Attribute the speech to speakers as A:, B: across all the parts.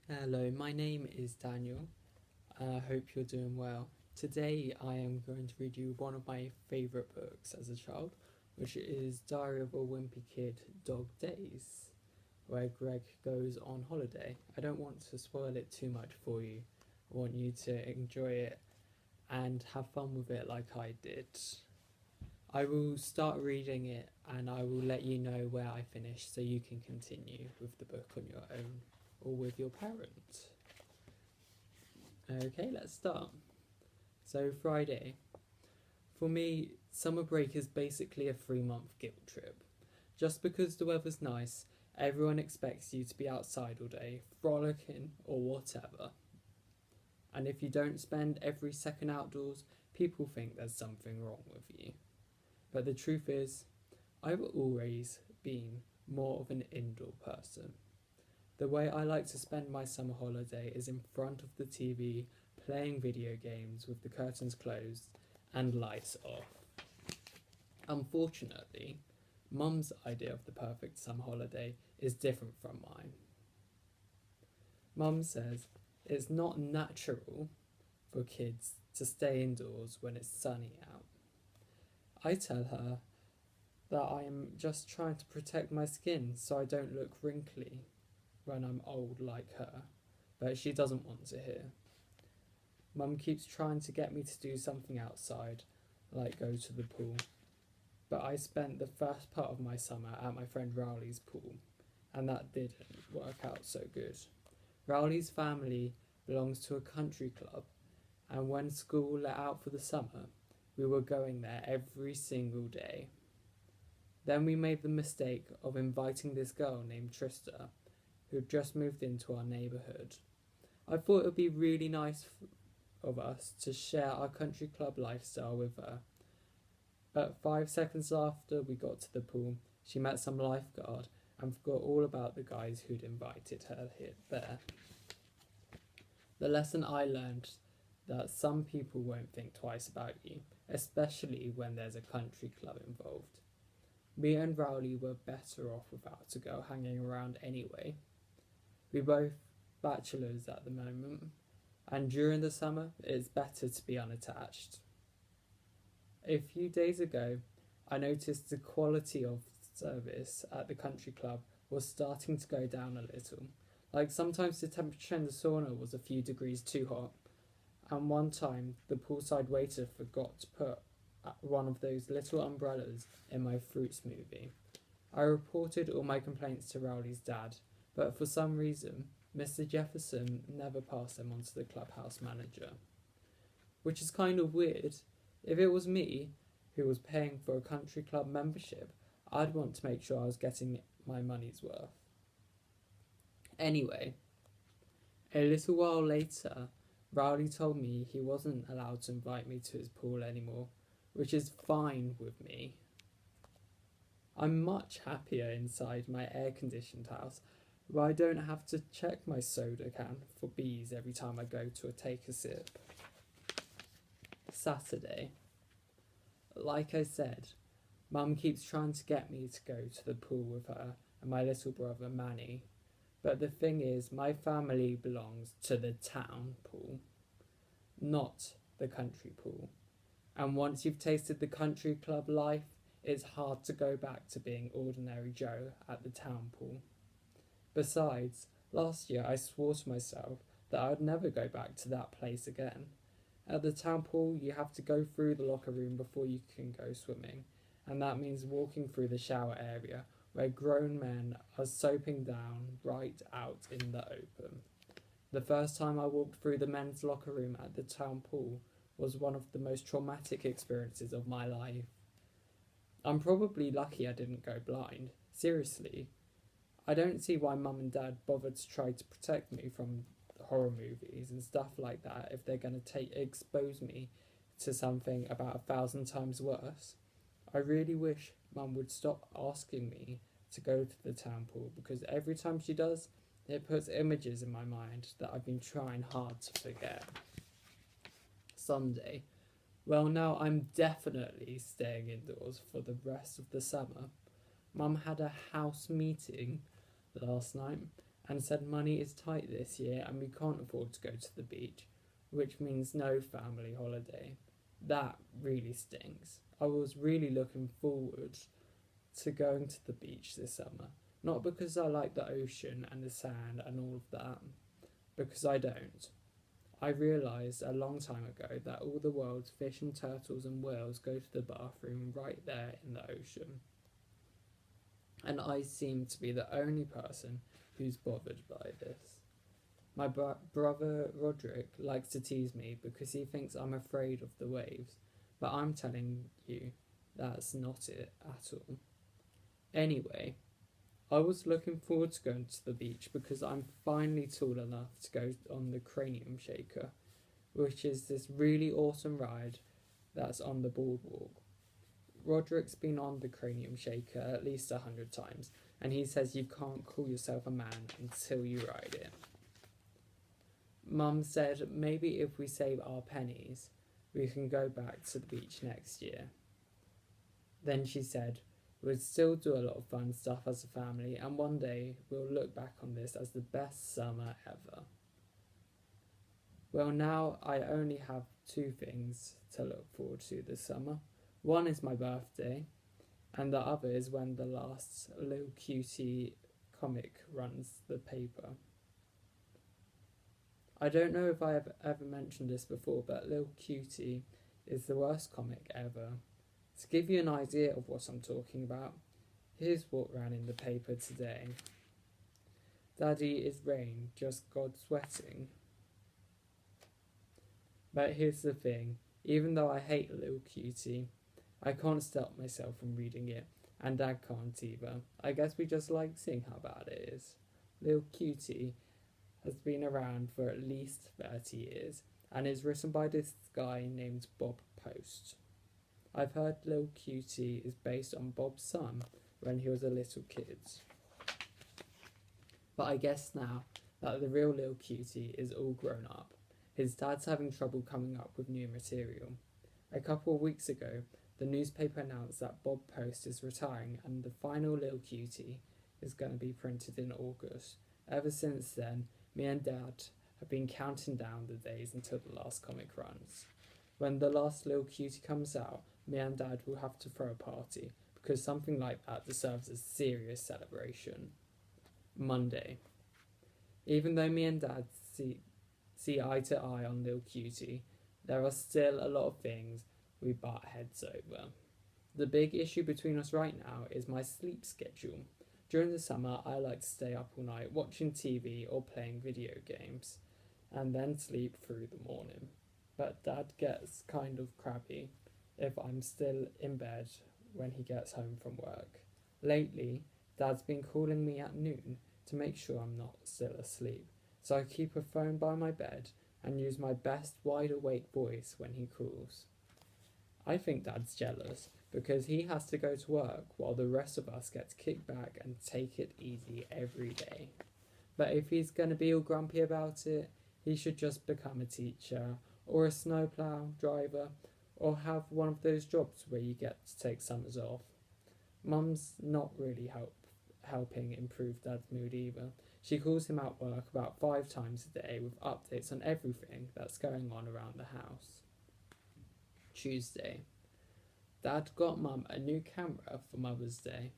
A: Hello, my name is Daniel. I hope you're doing well. Today I am going to read you one of my favourite books as a child, which is Diary of a Wimpy Kid, Dog Days, where Greg goes on holiday. I don't want to spoil it too much for you. I want you to enjoy it and have fun with it like I did. I will start reading it and I will let you know where I finish so you can continue with the book on your own or with your parent. Okay, let's start. So, Friday. For me, summer break is basically a 3 month guilt trip. Just because the weather's nice, everyone expects you to be outside all day, frolicking or whatever. And if you don't spend every second outdoors, people think there's something wrong with you. But the truth is, I've always been more of an indoor person. The way I like to spend my summer holiday is in front of the TV, playing video games with the curtains closed and lights off. Unfortunately, Mum's idea of the perfect summer holiday is different from mine. Mum says it's not natural for kids to stay indoors when it's sunny out. I tell her that I am just trying to protect my skin so I don't look wrinkly when I'm old like her, but she doesn't want to hear. Mum keeps trying to get me to do something outside, like go to the pool, but I spent the first part of my summer at my friend Rowley's pool, and that didn't work out so good. Rowley's family belongs to a country club, and when school let out for the summer, we were going there every single day. Then we made the mistake of inviting this girl named Trista, who had just moved into our neighbourhood. I thought it would be really nice of us to share our country club lifestyle with her. But 5 seconds after we got to the pool, she met some lifeguard and forgot all about the guys who'd invited her there. The lesson I learned that some people won't think twice about you, especially when there's a country club involved. Me and Rowley were better off without a girl hanging around anyway. We're both bachelors at the moment, and during the summer it's better to be unattached. A few days ago, I noticed the quality of service at the country club was starting to go down a little. Like sometimes the temperature in the sauna was a few degrees too hot, and one time the poolside waiter forgot to put one of those little umbrellas in my fruit smoothie. I reported all my complaints to Rowley's dad, but for some reason, Mr. Jefferson never passed them on to the clubhouse manager. Which is kind of weird. If it was me, who was paying for a country club membership, I'd want to make sure I was getting my money's worth. Anyway, a little while later, Rowley told me he wasn't allowed to invite me to his pool anymore, which is fine with me. I'm much happier inside my air-conditioned house, where I don't have to check my soda can for bees every time I go to take a sip. Saturday. Like I said, Mum keeps trying to get me to go to the pool with her and my little brother Manny, but the thing is, my family belongs to the town pool, not the country pool. And once you've tasted the country club life, it's hard to go back to being ordinary Joe at the town pool. Besides, last year I swore to myself that I would never go back to that place again. At the town pool, you have to go through the locker room before you can go swimming, and that means walking through the shower area where grown men are soaping down right out in the open. The first time I walked through the men's locker room at the town pool was one of the most traumatic experiences of my life. I'm probably lucky I didn't go blind. Seriously. I don't see why Mum and Dad bothered to try to protect me from horror movies and stuff like that if they're going to expose me to something about 1,000 times worse. I really wish Mum would stop asking me to go to the town pool, because every time she does, it puts images in my mind that I've been trying hard to forget. Sunday. Well, now I'm definitely staying indoors for the rest of the summer. Mum had a house meeting last night, and said money is tight this year and we can't afford to go to the beach, which means no family holiday. That really stinks. I was really looking forward to going to the beach this summer. Not because I like the ocean and the sand and all of that, because I don't. I realised a long time ago that all the world's fish and turtles and whales go to the bathroom right there in the ocean. And I seem to be the only person who's bothered by this. My brother Roderick likes to tease me because he thinks I'm afraid of the waves, but I'm telling you that's not it at all. Anyway, I was looking forward to going to the beach because I'm finally tall enough to go on the Cranium Shaker, which is this really awesome ride that's on the boardwalk. Roderick's been on the Cranium Shaker at least 100 times, and he says you can't call yourself a man until you ride it. Mum said maybe if we save our pennies, we can go back to the beach next year. Then she said, we'd still do a lot of fun stuff as a family, and one day we'll look back on this as the best summer ever. Well, now I only have two things to look forward to this summer. One is my birthday, and the other is when the last Little Cutie comic runs the paper. I don't know if I have ever mentioned this before, but Little Cutie is the worst comic ever. To give you an idea of what I'm talking about, here's what ran in the paper today. Daddy is rain, just God sweating. But here's the thing, even though I hate Little Cutie, I can't stop myself from reading it, and Dad can't either. I guess we just like seeing how bad it is. Little Cutie has been around for at least 30 years, and is written by this guy named Bob Post. I've heard Little Cutie is based on Bob's son when he was a little kid. But I guess now that the real Little Cutie is all grown up, his dad's having trouble coming up with new material. A couple of weeks ago, the newspaper announced that Bob Post is retiring and the final Little Cutie is going to be printed in August. Ever since then, me and Dad have been counting down the days until the last comic runs. When the last Little Cutie comes out, me and Dad will have to throw a party, because something like that deserves a serious celebration. Monday. Even though me and Dad see eye to eye on Little Cutie, there are still a lot of things we butt heads over. The big issue between us right now is my sleep schedule. During the summer, I like to stay up all night watching TV or playing video games, and then sleep through the morning. But Dad gets kind of crabby if I'm still in bed when he gets home from work. Lately, Dad's been calling me at noon to make sure I'm not still asleep, so I keep a phone by my bed and use my best wide-awake voice when he calls. I think Dad's jealous because he has to go to work while the rest of us get to kick back and take it easy every day. But if he's going to be all grumpy about it, he should just become a teacher or a snowplow driver or have one of those jobs where you get to take summers off. Mum's not really helping improve Dad's mood either. She calls him at work about 5 times a day with updates on everything that's going on around the house. Tuesday. Dad got Mum a new camera for Mother's Day,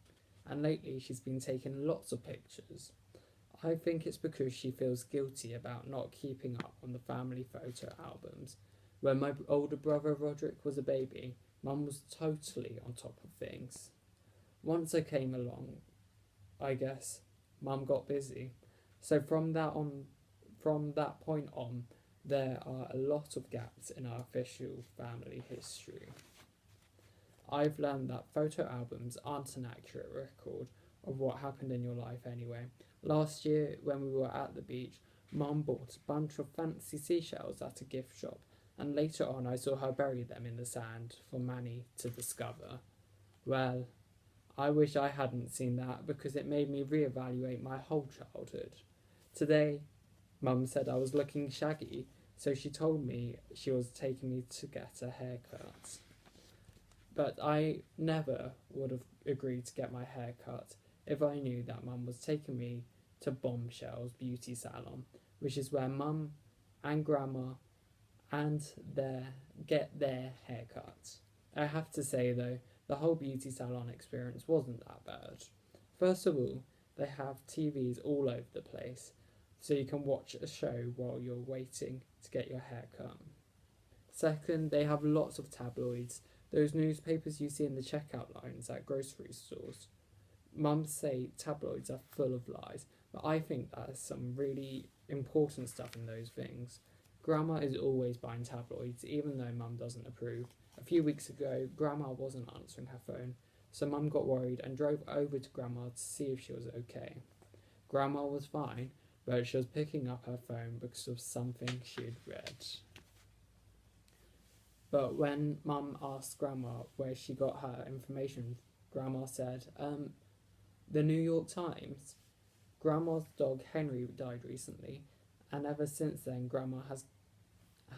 A: and lately she's been taking lots of pictures. I think it's because she feels guilty about not keeping up on the family photo albums. When my older brother Roderick was a baby, Mum was totally on top of things. Once I came along, I guess, Mum got busy. So from that point on, there are a lot of gaps in our official family history. I've learned that photo albums aren't an accurate record of what happened in your life anyway. Last year, when we were at the beach, Mum bought a bunch of fancy seashells at a gift shop, and later on I saw her bury them in the sand for Manny to discover. Well, I wish I hadn't seen that because it made me reevaluate my whole childhood. Today, Mum said I was looking shaggy, so she told me she was taking me to get a haircut. But I never would have agreed to get my hair cut if I knew that Mum was taking me to Bombshell's beauty salon, which is where Mum and Grandma and get their haircuts. I have to say though, the whole beauty salon experience wasn't that bad. First of all, they have TVs all over the place, so you can watch a show while you're waiting to get your hair cut. Second, they have lots of tabloids, those newspapers you see in the checkout lines at grocery stores. Mums say tabloids are full of lies, but I think there's some really important stuff in those things. Grandma is always buying tabloids, even though Mum doesn't approve. A few weeks ago, Grandma wasn't answering her phone, so Mum got worried and drove over to Grandma to see if she was okay. Grandma was fine, but she was picking up her phone because of something she had read. But when Mum asked Grandma where she got her information, Grandma said, the New York Times. Grandma's dog Henry died recently, and ever since then Grandma has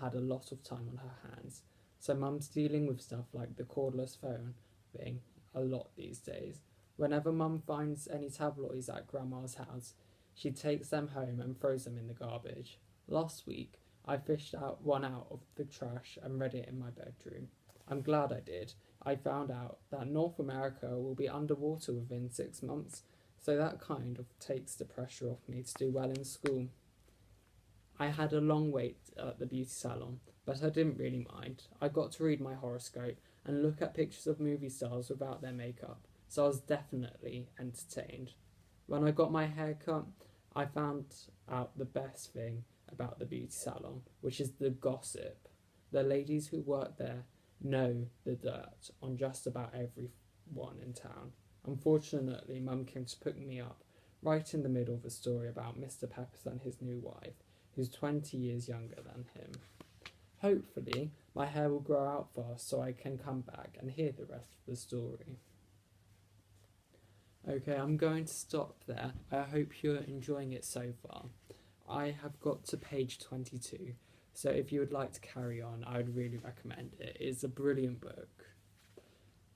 A: had a lot of time on her hands. So Mum's dealing with stuff like the cordless phone thing a lot these days. Whenever Mum finds any tabloids at Grandma's house, she takes them home and throws them in the garbage. Last week, I fished out one out of the trash and read it in my bedroom. I'm glad I did. I found out that North America will be underwater within 6 months, so that kind of takes the pressure off me to do well in school. I had a long wait at the beauty salon, but I didn't really mind. I got to read my horoscope and look at pictures of movie stars without their makeup, so I was definitely entertained. When I got my hair cut, I found out the best thing about the beauty salon, which is the gossip. The ladies who work there know the dirt on just about everyone in town. Unfortunately, Mum came to pick me up right in the middle of a story about Mr. Peppers and his new wife, who's 20 years younger than him. Hopefully, my hair will grow out fast so I can come back and hear the rest of the story. Okay, I'm going to stop there. I hope you're enjoying it so far. I have got to page 22, so if you would like to carry on, I would really recommend it. It's a brilliant book.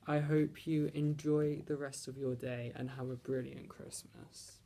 A: I hope you enjoy the rest of your day and have a brilliant Christmas.